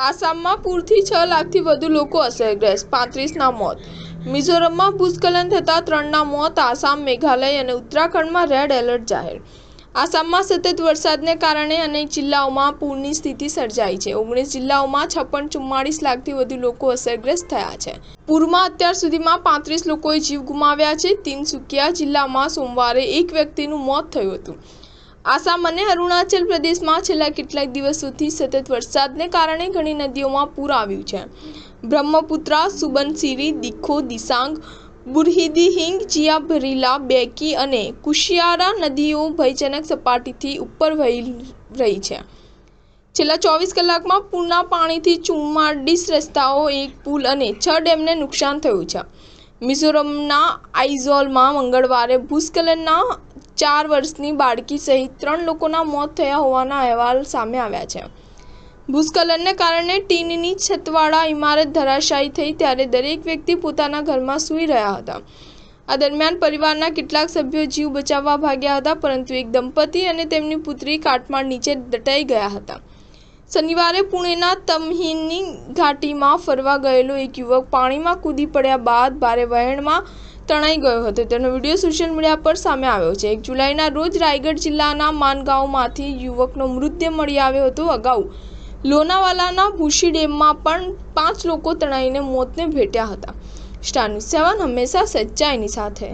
આસામમાં પૂરથી 6 લાખથી વધુ લોકો અસરગ્રસ્ત, 35ના મોત. મિઝોરમમાં ભૂસ્ખલન થતાં 3ના મોત. આસામ, મેઘાલય અને ઉત્તરાખંડમાં રેડ એલર્ટ જાહેર. આસામમાં સતત વરસાદને કારણે અનેક જિલ્લાઓમાં પૂરની સ્થિતિ સર્જાઈ છે. 19 જિલ્લાઓમાં 44 લાખથી વધુ લોકો અસરગ્રસ્ત થયા છે. પૂરમાં અત્યાર સુધીમાં 35 લોકોએ જીવ ગુમાવ્યા છે. તિનસુકિયા જિલ્લામાં સોમવારે એક વ્યક્તિનું મોત થયું હતું. આસામ અને અરુણાચલ પ્રદેશમાં છેલ્લા કેટલાક દિવસોથી સતત વરસાદને કારણે ઘણી નદીઓમાં પૂર આવ્યું છે. બ્રહ્મપુત્રા, સુબનસિરી, દીખો, દિસાંગ, બુરહીદીહિંગ, જીયાભરીલા, બેકી અને કુશિયારા નદીઓ ભયજનક સપાટીથી ઉપર વહી રહી છે. છેલ્લા 24 કલાકમાં પૂરના પાણીથી 44 રસ્તાઓ, એક પુલ અને 6 ડેમને નુકસાન થયું છે. મિઝોરમના આઇઝોલમાં મંગળવારે ભૂસ્ખલનના 4 વર્ષની બાળકી સહિત 3 લોકોના મોત થયા હોવાના અહેવાલ સામે આવ્યા છે. ભૂસ્ખલનને કારણે ટીનની છતવાળા ઇમારત ધરાશાયી થઈ ત્યારે દરેક વ્યક્તિ પોતાના ઘરમાં સૂઈ રહ્યા હતા. આ દરમિયાન પરિવારના કેટલાક સભ્યો જીવ બચાવવા ભાગ્યા હતા, પરંતુ એક દંપતી અને તેમની પુત્રી કાટમાળ નીચે દટાઈ ગયા હતા. શનિવારે પુણેના તમહીની ઘાટીમાં ફરવા ગયેલો એક યુવક પાણીમાં કૂદી પડ્યા બાદ ભારે વહેણમાં તણાઈ ગયો હતો. તેનો વિડીયો સોશિયલ મીડિયા પર સામે આવ્યો છે. 1 જુલાઈના રોજ રાયગઢ જિલ્લાના માનગાંવમાંથી યુવકનો મૃતદેહ મળી આવ્યો હતો. અગાઉ લોનાવાલાના ભૂશી ડેમમાં પણ 5 લોકો તણાઈને મોતને ભેટ્યા હતા. સ્ટાર ન્યૂઝ 7 હંમેશા સચ્ચાઈની સાથે.